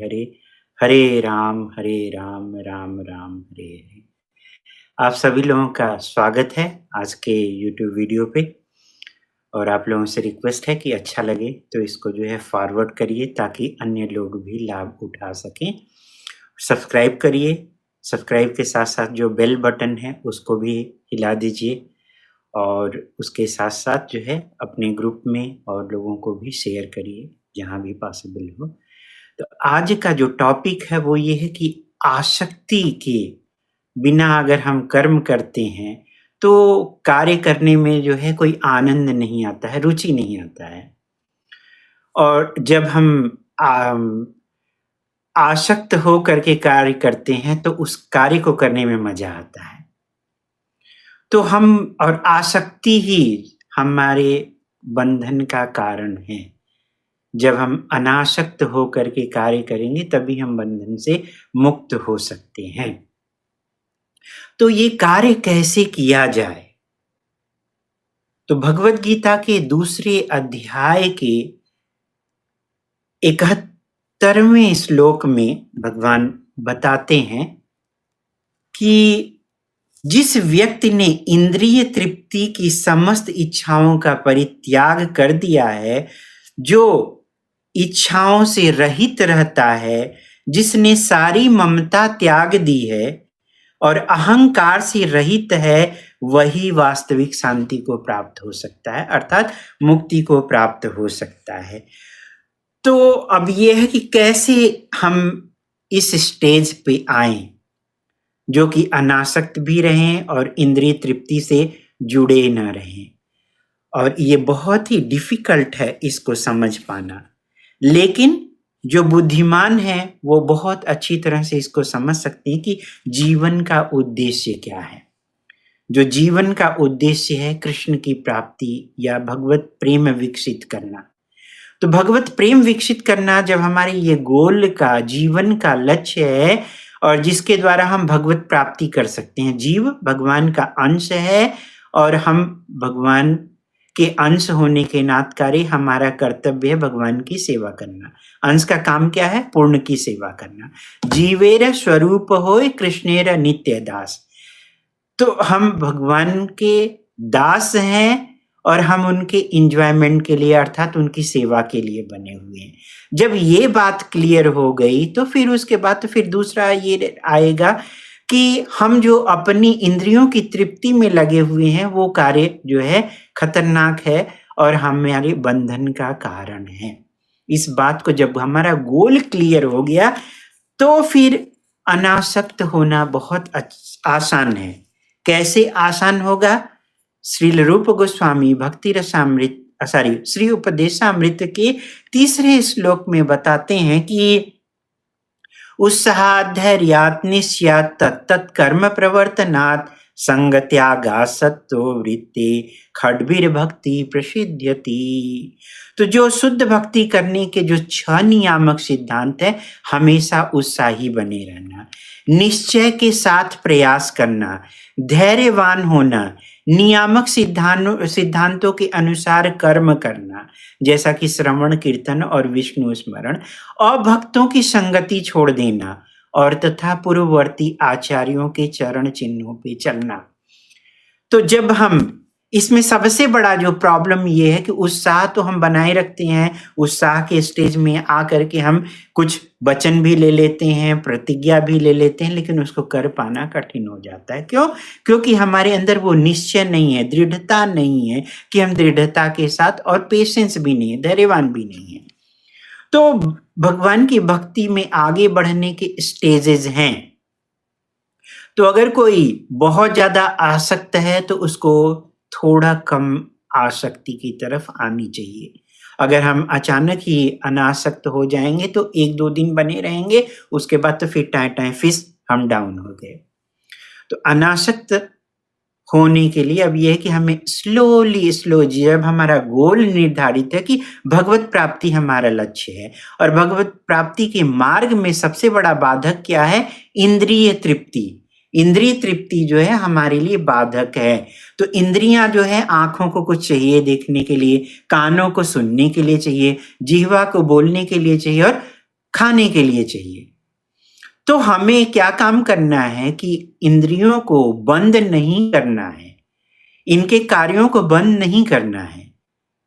हरे, हरे राम राम राम हरे हरे। आप सभी लोगों का स्वागत है आज के यूट्यूब वीडियो पे। और आप लोगों से रिक्वेस्ट है कि अच्छा लगे तो इसको जो है फॉरवर्ड करिए ताकि अन्य लोग भी लाभ उठा सकें। सब्सक्राइब करिए, सब्सक्राइब के साथ-साथ जो बेल बटन है उसको भी हिला दीजिए और उसके साथ-साथ जो है अपने ग्रुप में और लोगों को भी शेयर करिए जहाँ भी पॉसिबल हो। तो आज का जो टॉपिक है वो ये है कि आसक्ति के बिना अगर हम कर्म करते हैं तो कार्य करने में जो है कोई आनंद नहीं आता है, रुचि नहीं आता है। और जब हम आसक्त हो करके कार्य करते हैं तो उस कार्य को करने में मजा आता है। तो हम और आसक्ति ही हमारे बंधन का कारण है। जब हम अनासक्त होकर के कार्य करेंगे तभी हम बंधन से मुक्त हो सकते हैं। तो ये कार्य कैसे किया जाए? तो भगवत गीता के दूसरे अध्याय के 71वें श्लोक में भगवान बताते हैं कि जिस व्यक्ति ने इंद्रिय तृप्ति की समस्त इच्छाओं का परित्याग कर दिया है, जो इच्छाओं से रहित रहता है, जिसने सारी ममता त्याग दी है और अहंकार से रहित है, वही वास्तविक शांति को प्राप्त हो सकता है, अर्थात मुक्ति को प्राप्त हो सकता है। तो अब यह है कि कैसे हम इस स्टेज पे आए जो कि अनासक्त भी रहें और इंद्रिय तृप्ति से जुड़े न रहें। और ये बहुत ही डिफिकल्ट है इसको समझ पाना, लेकिन जो बुद्धिमान है वो बहुत अच्छी तरह से इसको समझ सकते हैं कि जीवन का उद्देश्य क्या है। जो जीवन का उद्देश्य है कृष्ण की प्राप्ति या भगवत प्रेम विकसित करना। तो भगवत प्रेम विकसित करना जब हमारे ये गोल का जीवन का लक्ष्य है और जिसके द्वारा हम भगवत प्राप्ति कर सकते हैं। जीव भगवान का अंश है और हम भगवान के अंश होने के नाते हमारा कर्तव्य है भगवान की सेवा करना। अंश का काम क्या है? पूर्ण की सेवा करना। जीवेर स्वरूप होय कृष्णेर नित्य दास। तो हम भगवान के दास हैं और हम उनके एंजॉयमेंट के लिए अर्थात उनकी सेवा के लिए बने हुए हैं। जब ये बात क्लियर हो गई तो फिर उसके बाद तो फिर दूसरा ये आएगा कि हम जो अपनी इंद्रियों की तृप्ति में लगे हुए हैं वो कार्य जो है खतरनाक है और हमारे बंधन का कारण है। इस बात को जब हमारा गोल क्लियर हो गया तो फिर अनासक्त होना बहुत आसान है। कैसे आसान होगा? श्रील रूप गोस्वामी भक्ति रसामृत श्री उपदेशामृत के 3 श्लोक में बताते हैं कि उत्साहात् धैर्यात् निश्चयात् तत्तत् कर्म प्रवर्तनात् संग त्यागा सत्तो वृत्ति खड्भिर भक्ति प्रसिद्ध्यति। तो जो शुद्ध भक्ति करने के जो 6 नियामक सिद्धांत है, हमेशा उत्साही बने रहना, निश्चय के साथ प्रयास करना, धैर्यवान होना, नियामक सिद्धांतों के अनुसार कर्म करना जैसा कि श्रवण कीर्तन और विष्णु स्मरण, और भक्तों की संगति छोड़ देना और तथा पूर्ववर्ती आचार्यों के चरण चिन्हों पे चलना। तो जब हम इसमें सबसे बड़ा जो प्रॉब्लम ये है कि उत्साह तो हम बनाए रखते हैं, उत्साह के स्टेज में आकर के हम कुछ वचन भी ले लेते हैं, प्रतिज्ञा भी ले लेते हैं, लेकिन उसको कर पाना कठिन हो जाता है। क्यों? क्योंकि हमारे अंदर वो निश्चय नहीं है, दृढ़ता नहीं है कि हम दृढ़ता के साथ, और पेशेंस भी नहीं है, धैर्यवान भी नहीं है। तो भगवान की भक्ति में आगे बढ़ने के स्टेजेस हैं। तो अगर कोई बहुत ज्यादा आसक्त है तो उसको थोड़ा कम आसक्ति की तरफ आनी चाहिए। अगर हम अचानक ही अनासक्त हो जाएंगे तो 1-2 दिन बने रहेंगे, उसके बाद तो फिर टाइम फिस हम डाउन हो गए। तो अनासक्त होने के लिए अब यह है कि हमें स्लो जब हमारा गोल निर्धारित है कि भगवत प्राप्ति हमारा लक्ष्य है, और भगवत प्राप्ति के मार्ग में सबसे बड़ा बाधक क्या है? इंद्रिय तृप्ति। इंद्रिय तृप्ति जो है हमारे लिए बाधक है। तो इंद्रियां जो है, आंखों को कुछ चाहिए देखने के लिए, कानों को सुनने के लिए चाहिए, जिह्वा को बोलने के लिए चाहिए, और खाने के लिए चाहिए। तो हमें क्या काम करना है कि इंद्रियों को बंद नहीं करना है, इनके कार्यों को बंद नहीं करना है,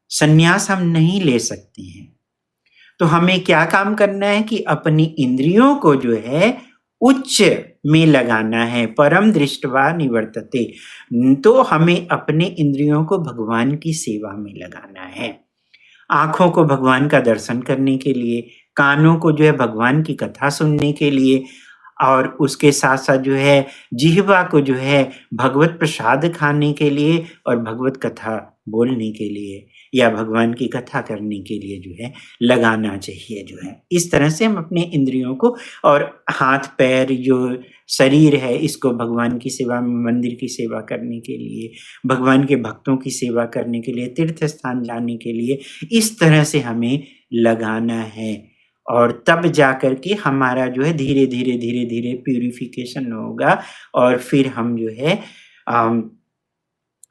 संन्यास हम नहीं ले सकते हैं। तो हमें क्या काम करना है कि अपनी इंद्रियों को जो है उच्च में लगाना है, परम दृष्टवा निवर्तते। तो हमें अपने इंद्रियों को भगवान की सेवा में लगाना है। आँखों को भगवान का दर्शन करने के लिए, कानों को जो है भगवान की कथा सुनने के लिए, और उसके साथ-साथ जो है जिह्वा को जो है भगवत प्रसाद खाने के लिए और भगवत कथा बोलने के लिए या भगवान की कथा करने के लिए जो है लगाना चाहिए जो है। इस तरह से हम अपने इंद्रियों को और हाथ-पैर जो शरीर है इसको भगवान की सेवा में, मंदिर की सेवा करने के लिए, भगवान के भक्तों की सेवा करने के लिए, तीर्थ स्थान जाने के लिए, इस तरह से हमें लगाना है। और तब जाकर के हमारा जो है धीरे-धीरे प्यूरिफिकेशन होगा और फिर हम जो है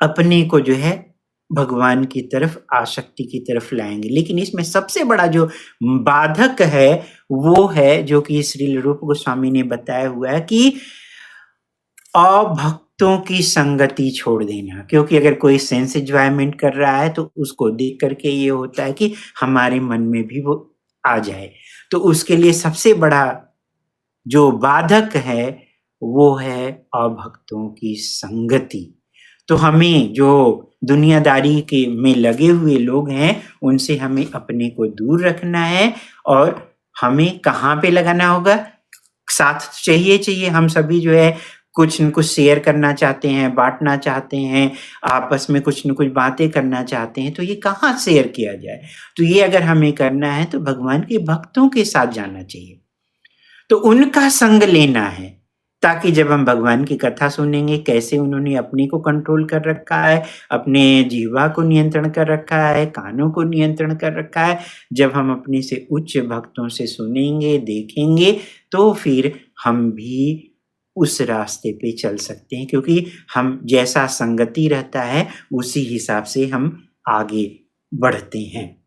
अपने को जो है भगवान की तरफ, आसक्ति की तरफ लाएँगे। लेकिन इसमें सबसे बड़ा जो बाधक है, वो है जो कि श्रील रूप गोस्वामी ने बताया हुआ है कि अभक्तों की संगति छोड़ देना। क्योंकि अगर कोई सेंस एन्जॉयमेंट कर रहा है तो उसको देख कर के ये होता है कि हमारे मन में भी वो आ जाए। तो उसके लिए सबसे बड़ा जो बाधक है, वो है अभक्तों की संगति। तो हमें जो दुनियादारी के में लगे हुए लोग हैं, उनसे हमें अपने को दूर रखना है और हमें कहाँ पे लगाना होगा? साथ चाहिए। हम सभी जो है कुछ न कुछ शेयर करना चाहते हैं, बाँटना चाहते हैं, आपस में कुछ न कुछ बातें करना चाहते हैं, तो ये कहाँ शेयर किया जाए? तो ये अगर हमें करना है तो भगवान के भक्तों के साथ जाना चाहिए। तो उनका संग लेना है, ताकि जब हम भगवान की कथा सुनेंगे, कैसे उन्होंने अपने को कंट्रोल कर रखा है, अपने जिह्वा को नियंत्रण कर रखा है, कानों को नियंत्रण कर रखा है। जब हम अपने से उच्च भक्तों से सुनेंगे, देखेंगे, तो फिर हम भी उस रास्ते पे चल सकते हैं, क्योंकि हम जैसा संगति रहता है, उसी हिसाब से हम आगे बढ़ते हैं।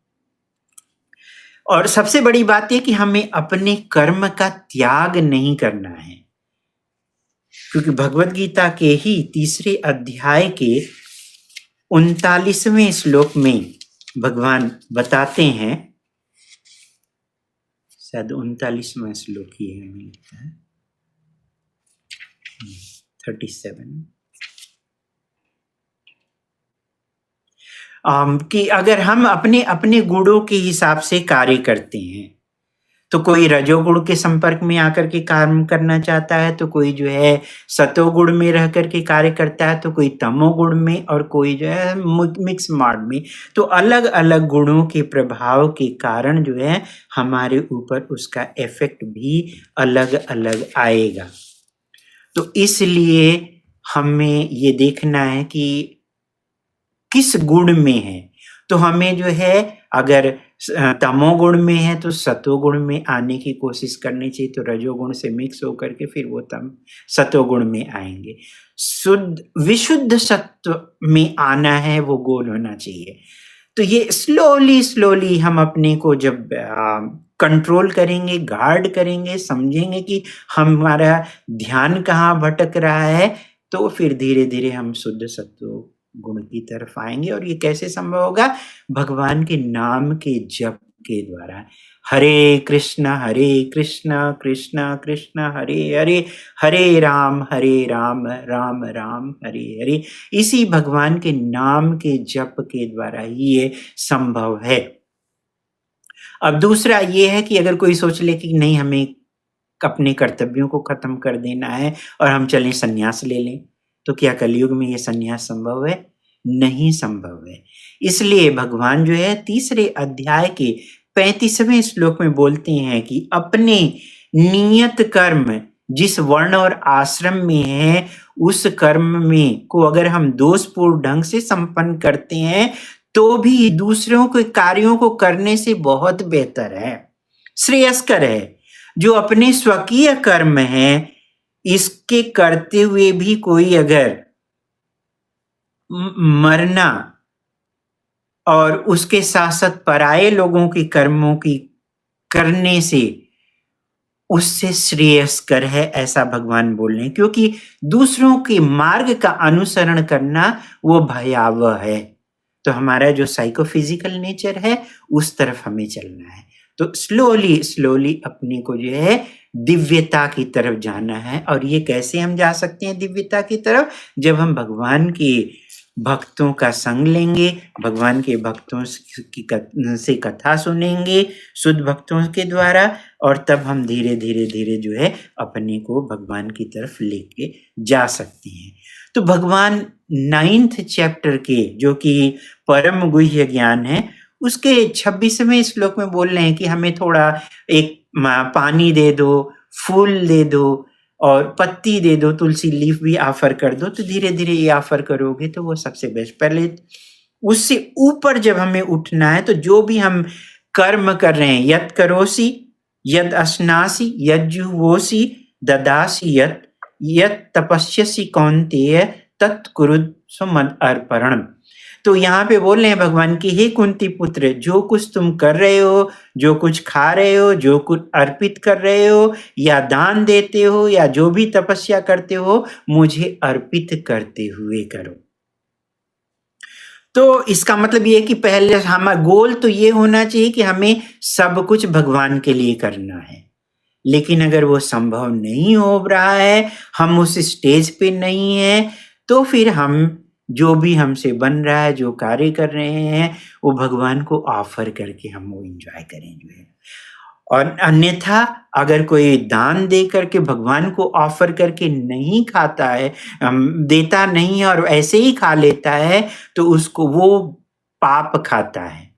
और सबसे बड़ी बात ये कि हमें अपने कर्म का त्याग नहीं करना है। क्योंकि भगवद गीता के ही 3 अध्याय के 39वें श्लोक में भगवान बताते हैं, शायद 39वां श्लोक ही है, हमें लगता है 37, कि अगर हम अपने अपने गुणों के हिसाब से कार्य करते हैं, तो कोई रजोगुण के संपर्क में आकर के काम करना चाहता है, तो कोई जो है सतोगुण में रह करके कार्य करता है, तो कोई तमोगुण में, और कोई जो है मिक्स मार्ग में। तो अलग-अलग गुणों के प्रभाव के कारण जो है हमारे ऊपर उसका इफ़ेक्ट भी अलग-अलग आएगा। तो इसलिए हमें ये देखना है कि किस गुण में है। तो हमें जो है अगर तमोगुण में है तो सतोगुण में आने की कोशिश करनी चाहिए, तो रजोगुण से मिक्स होकर के फिर वो सतोगुण में आएंगे। विशुद्ध सत्व में आना है, वो गोल होना चाहिए। तो ये स्लोली हम अपने को जब कंट्रोल करेंगे, गार्ड करेंगे, समझेंगे कि हमारा ध्यान कहाँ भटक रहा है, तो फिर धीरे-धीरे हम शुद्ध सत्व गुण की तरफ आएँगे। और ये कैसे संभव होगा? भगवान के नाम के जप के द्वारा। हरे कृष्णा कृष्ण कृष्ण हरे हरे, हरे राम राम राम हरे हरे। इसी भगवान के नाम के जप के द्वारा ही ये संभव है। अब दूसरा ये है कि अगर कोई सोच ले कि नहीं, हमें अपने कर्तव्यों को खत्म कर देना है और हम चलें संन्यास ले लें, तो क्या कलयुग में ये संन्यास संभव है? नहीं संभव है। इसलिए भगवान जो है 3 अध्याय के 35वें श्लोक में बोलते हैं कि अपने नियत कर्म जिस वर्ण और आश्रम में है, उस कर्म में को अगर हम दोषपूर्ण ढंग से संपन्न करते हैं, तो भी दूसरों के कार्यों को करने से बहुत बेहतर है, श्रेयस्कर है। जो अपने स्वकीय कर्म हैं, इसके करते हुए भी कोई अगर मरना और उसके साथ-साथ पराये लोगों के कर्मों की करने से उससे श्रेयस्कर है, ऐसा भगवान बोल रहे हैं, क्योंकि दूसरों के मार्ग का अनुसरण करना वो भयावह है। तो हमारा जो साइकोफिजिकल नेचर है उस तरफ हमें चलना है। तो स्लोली स्लोली अपने को जो है दिव्यता की तरफ जाना है। और ये कैसे हम जा सकते हैं दिव्यता की तरफ? जब हम भगवान के भक्तों का संग लेंगे, भगवान के भक्तों से कथा सुनेंगे शुद्ध भक्तों के द्वारा, और तब हम धीरे धीरे धीरे जो है अपने को भगवान की तरफ लेके जा सकते हैं। तो भगवान 9th चैप्टर के जो कि परम गुह्य ज्ञान है उसके 26वें श्लोक में बोल रहे हैं कि हमें थोड़ा एक पानी दे दो, फूल दे दो और पत्ती दे दो, तुलसी लीफ भी ऑफर कर दो। तो धीरे धीरे ये ऑफर करोगे तो वो सबसे बेस्ट। पहले उससे ऊपर जब हमें उठना है तो जो भी हम कर्म कर रहे हैं, यत् करोसि यद अश्नासि यज्जुहोसि ददासि यत् तपस्यसि कौन्तेय तत्कुरुष्व मद अर्पणम्। तो यहाँ पे बोल रहे हैं भगवान की, हे कुंती पुत्र, जो कुछ तुम कर रहे हो, जो कुछ खा रहे हो, जो कुछ अर्पित कर रहे हो या दान देते हो या जो भी तपस्या करते हो, मुझे अर्पित करते हुए करो। तो इसका मतलब ये है कि पहले हमारा गोल तो ये होना चाहिए कि हमें सब कुछ भगवान के लिए करना है। लेकिन अगर वो संभव नहीं हो रहा है, हम उस स्टेज पे नहीं है, तो फिर हम जो भी हमसे बन रहा है, जो कार्य कर रहे हैं, वो भगवान को ऑफर करके हम वो एंजॉय करें जो है। और अन्यथा अगर कोई दान दे करके भगवान को ऑफर करके नहीं खाता है, देता नहीं है और ऐसे ही खा लेता है, तो उसको वो पाप खाता है।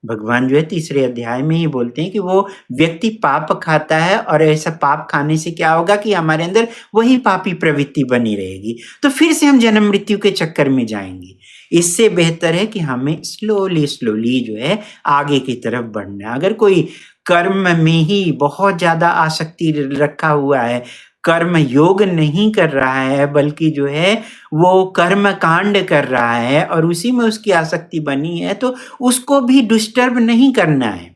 भगवान जो है 3रे अध्याय में ही बोलते हैं कि वो व्यक्ति पाप खाता है, और ऐसा पाप खाने से क्या होगा कि हमारे अंदर वही पापी प्रवृत्ति बनी रहेगी। तो फिर से हम जन्म मृत्यु के चक्कर में जाएंगे। इससे बेहतर है कि हमें स्लोली स्लोली जो है आगे की तरफ बढ़ना है। अगर कोई कर्म में ही बहुत ज्यादा आसक्ति रखा हुआ है, कर्म योग नहीं कर रहा है, बल्कि जो है वो कर्म कांड कर रहा है और उसी में उसकी आसक्ति बनी है, तो उसको भी डिस्टर्ब नहीं करना है।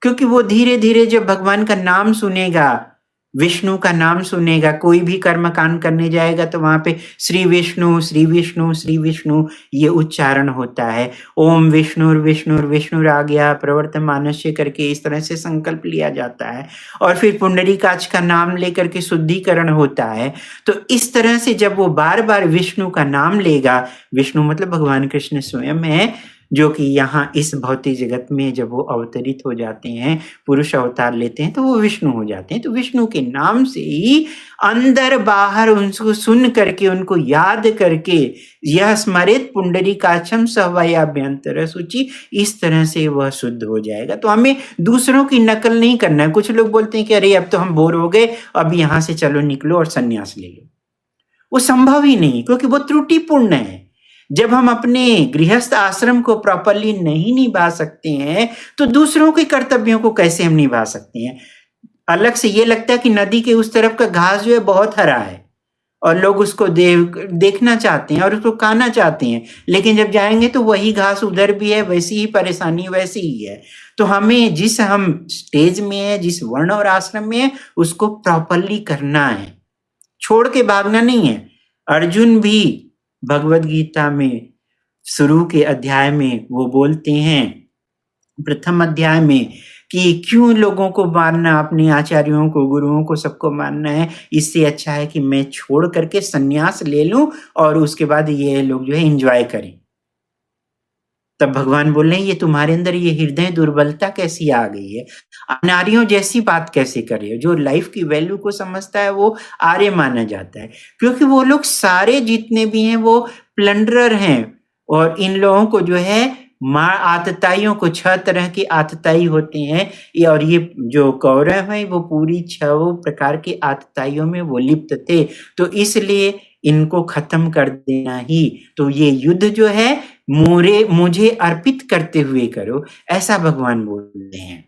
क्योंकि वो धीरे धीरे जब भगवान का नाम सुनेगा, विष्णु का नाम सुनेगा, कोई भी कर्म कांड करने जाएगा तो वहां पे श्री विष्णु श्री विष्णु श्री विष्णु ये उच्चारण होता है। ओम विष्णुर विष्णुर विष्णुर आ गया प्रवर्तमानस्य करके इस तरह से संकल्प लिया जाता है, और फिर पुंडरीकाक्ष का नाम लेकर के शुद्धिकरण होता है। तो इस तरह से जब वो बार बार विष्णु का नाम लेगा, विष्णु मतलब भगवान कृष्ण स्वयं है, जो कि यहाँ इस भौतिक जगत में जब वो अवतरित हो जाते हैं, पुरुष अवतार लेते हैं, तो वो विष्णु हो जाते हैं। तो विष्णु के नाम से ही अंदर बाहर उनको सुन करके, उनको याद करके, यह स्मरित पुंडरीकाक्षम सहवायाभ्यंतर शुचि, इस तरह से वह शुद्ध हो जाएगा। तो हमें दूसरों की नकल नहीं करना है। कुछ लोग बोलते हैं कि अरे अब तो हम बोर हो गए, अब यहाँ से चलो निकलो और संन्यास ले लो। वो संभव ही नहीं, क्योंकि वो त्रुटिपूर्ण है। जब हम अपने गृहस्थ आश्रम को प्रॉपरली नहीं निभा सकते हैं, तो दूसरों के कर्तव्यों को कैसे हम निभा सकते हैं? अलग से ये लगता है कि नदी के उस तरफ का घास जो है बहुत हरा है और लोग उसको देखना चाहते हैं और उसको खाना चाहते हैं, लेकिन जब जाएंगे तो वही घास उधर भी है, वैसी ही परेशानी वैसी ही है। तो हमें जिस हम स्टेज में है, जिस वर्ण और आश्रम में है, उसको प्रॉपरली करना है, छोड़ के भागना नहीं है। अर्जुन भी भगवद गीता में शुरू के अध्याय में वो बोलते हैं, प्रथम अध्याय में, कि क्यों लोगों को मानना, अपने आचार्यों को, गुरुओं को, सबको मानना है? इससे अच्छा है कि मैं छोड़ करके सन्यास ले लूं और उसके बाद ये लोग जो है एंजॉय करें। तब भगवान बोल रहे हैं, ये तुम्हारे अंदर ये हृदय दुर्बलता कैसी आ गई है? नारियों जैसी बात कैसे कर रहे हो? जो लाइफ की वैल्यू को समझता है वो आर्य माना जाता है, क्योंकि वो लोग सारे जितने भी हैं वो प्लंडरर हैं। और इन लोगों को जो है आतताइयों को 6 तरह के आतताई होते हैं, और ये जो कौरव है वो पूरी 6 प्रकार के आतताइयों में वो लिप्त थे। तो इसलिए इनको खत्म कर देना ही, तो ये युद्ध जो है मुझे अर्पित करते हुए करो, ऐसा भगवान बोलते हैं।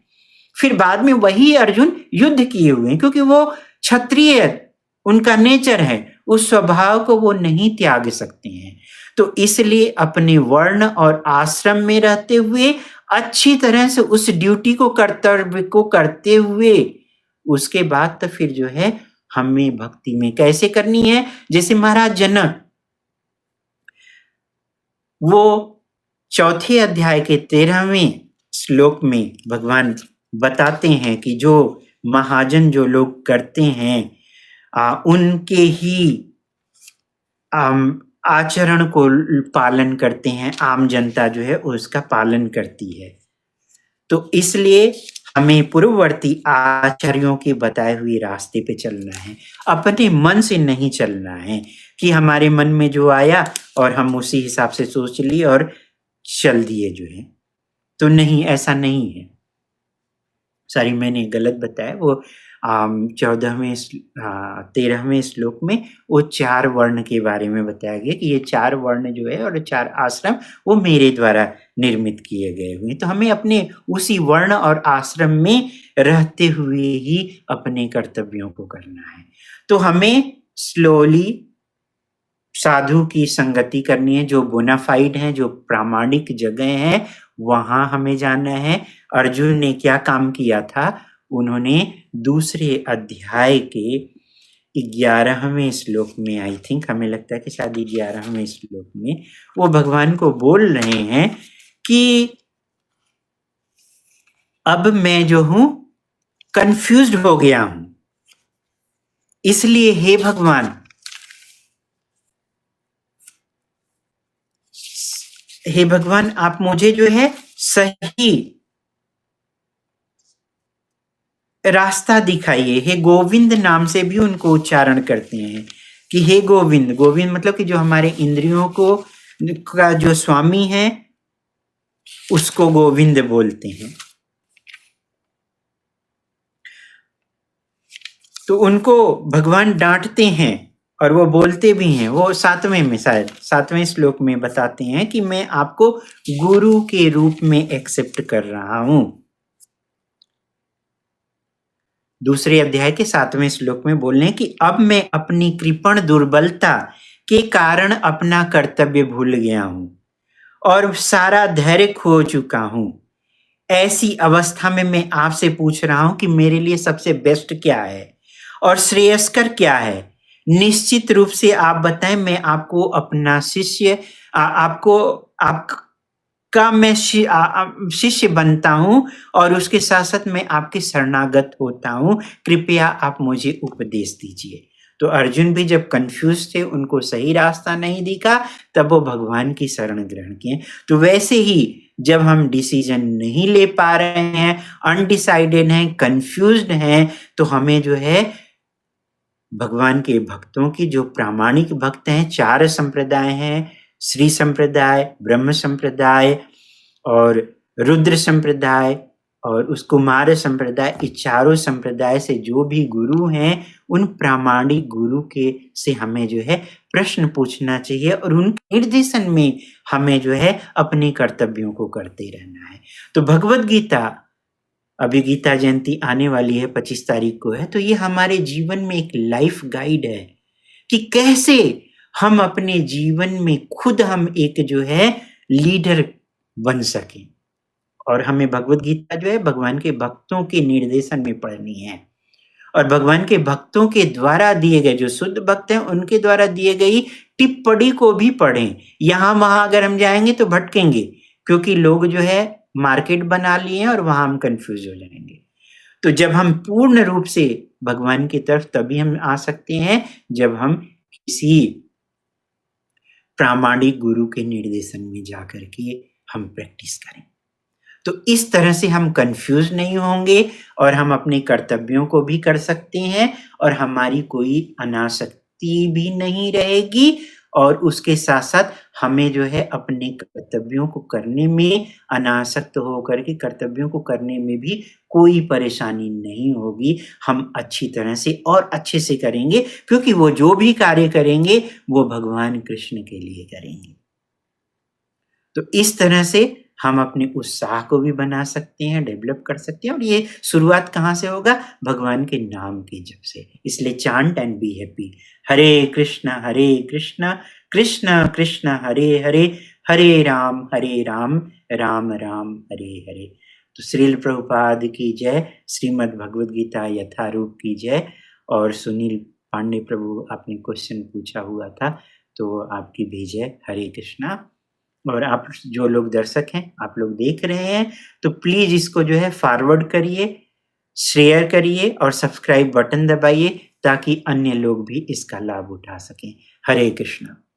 फिर बाद में वही अर्जुन युद्ध किए हुए हैं, क्योंकि वो क्षत्रिय उनका नेचर है, उस स्वभाव को वो नहीं त्याग सकते हैं। तो इसलिए अपने वर्ण और आश्रम में रहते हुए अच्छी तरह से उस ड्यूटी को, कर्तव्य को करते हुए उसके बाद तो फिर जो है हमें भक्ति में कैसे करनी है, जैसे महाराज जनक वो चौथे अध्याय के 13वें श्लोक में भगवान बताते हैं कि जो महाजन जो लोग करते हैं उनके ही आचरण को पालन करते हैं, आम जनता जो है उसका पालन करती है। तो इसलिए हमें पूर्ववर्ती आचार्यों के बताए हुए रास्ते पे चलना है, अपने मन से नहीं चलना है कि हमारे मन में जो आया और हम उसी हिसाब से सोच लिए और चल दिए जो है। तो नहीं, ऐसा नहीं है। सॉरी, मैंने गलत बताया। वो 13वें श्लोक में वो 4 वर्ण के बारे में बताया गया कि ये 4 वर्ण जो है और 4 आश्रम वो मेरे द्वारा निर्मित किए गए हुए। तो हमें अपने उसी वर्ण और आश्रम में रहते हुए ही अपने कर्तव्यों को करना है। तो हमें स्लोली साधु की संगति करनी है, जो बोनाफाइड हैं, जो प्रामाणिक जगह हैं, वहां हमें जाना है। अर्जुन ने क्या काम किया था? उन्होंने दूसरे अध्याय के 11वें श्लोक में, आई थिंक हमें लगता है कि शायद 11वें श्लोक में वो भगवान को बोल रहे हैं कि अब मैं जो हूं कंफ्यूज्ड हो गया हूं, इसलिए हे भगवान, हे भगवान, आप मुझे जो है सही रास्ता दिखाइए। हे गोविंद नाम से भी उनको उच्चारण करते हैं कि हे गोविंद। गोविंद मतलब कि जो हमारे इंद्रियों को का जो स्वामी है उसको गोविंद बोलते हैं। तो उनको भगवान डांटते हैं और वो बोलते भी हैं। वो 7वें में, शायद 7वें श्लोक में बताते हैं कि मैं आपको गुरु के रूप में एक्सेप्ट कर रहा हूं। दूसरे अध्याय के 7वें श्लोक में बोल रहे हैं कि अब मैं अपनी कृपण दुर्बलता के कारण अपना कर्तव्य भूल गया हूं और सारा धैर्य खो चुका हूं। ऐसी अवस्था में मैं आपसे पूछ रहा हूं कि मेरे लिए सबसे बेस्ट क्या है और श्रेयस्कर क्या है। निश्चित रूप से आप बताएं, मैं आपको अपना शिष्य आपका मैं शिष्य बनता हूं और उसके साथ साथ मैं आपके शरणागत होता हूं। कृपया आप मुझे उपदेश दीजिए। तो अर्जुन भी जब कंफ्यूज थे, उनको सही रास्ता नहीं दिखा, तब वो भगवान की शरण ग्रहण किए। तो वैसे ही जब हम डिसीजन नहीं ले पा रहे हैं, अनडिसाइडेड हैं, कंफ्यूज्ड हैं, तो हमें जो है भगवान के भक्तों की, जो प्रामाणिक भक्त हैं, 4 संप्रदाय हैं, श्री संप्रदाय, ब्रह्म संप्रदाय और रुद्र संप्रदाय और उस कुमार संप्रदाय, इस 4 संप्रदाय से जो भी गुरु हैं, उन प्रामाणिक गुरु के से हमें जो है प्रश्न पूछना चाहिए और उनके निर्देशन में हमें जो है अपने कर्तव्यों को करते रहना है। तो भगवद गीता, अभी गीता जयंती आने वाली है, 25 तारीख को है। तो ये हमारे जीवन में एक लाइफ गाइड है कि कैसे हम अपने जीवन में खुद हम एक जो है लीडर बन सकें। और हमें भगवद गीता जो है भगवान के भक्तों के निर्देशन में पढ़नी है और भगवान के भक्तों के द्वारा दिए गए, जो शुद्ध भक्त हैं उनके द्वारा दिए गई टिप्पणी को भी पढ़ें। यहाँ वहां अगर हम जाएंगे तो भटकेंगे, क्योंकि लोग जो है मार्केट बना लिए हैं और वहां हम कंफ्यूज हो जाएंगे। तो जब हम पूर्ण रूप से भगवान की तरफ तभी हम आ सकते हैं जब हम किसी प्रामाणिक गुरु के निर्देशन में जाकर के हम प्रैक्टिस करें। तो इस तरह से हम कंफ्यूज नहीं होंगे और हम अपने कर्तव्यों को भी कर सकते हैं और हमारी कोई अनासक्ति भी नहीं रहेगी और उसके साथ साथ हमें जो है अपने कर्तव्यों को करने में अनासक्त होकर के कर्तव्यों को करने में भी कोई परेशानी नहीं होगी। हम अच्छी तरह से और अच्छे से करेंगे, क्योंकि वो जो भी कार्य करेंगे वो भगवान कृष्ण के लिए करेंगे। तो इस तरह से हम अपने उत्साह को भी बना सकते हैं, डेवलप कर सकते हैं। और ये शुरुआत कहाँ से होगा? भगवान के नाम के जप से। इसलिए चांट एंड बी हैप्पी। हरे कृष्ण कृष्ण कृष्ण हरे हरे, हरे राम राम राम हरे हरे। तो श्रील प्रभुपाद की जय, श्रीमद् भगवद गीता यथारूप की जय। और सुनील पांडे प्रभु, आपने क्वेश्चन पूछा हुआ था, तो आपकी भी जय। हरे कृष्णा। और आप जो लोग दर्शक हैं, आप लोग देख रहे हैं, तो प्लीज इसको जो है फॉरवर्ड करिए, शेयर करिए और सब्सक्राइब बटन दबाइए, ताकि अन्य लोग भी इसका लाभ उठा सकें। हरे कृष्णा।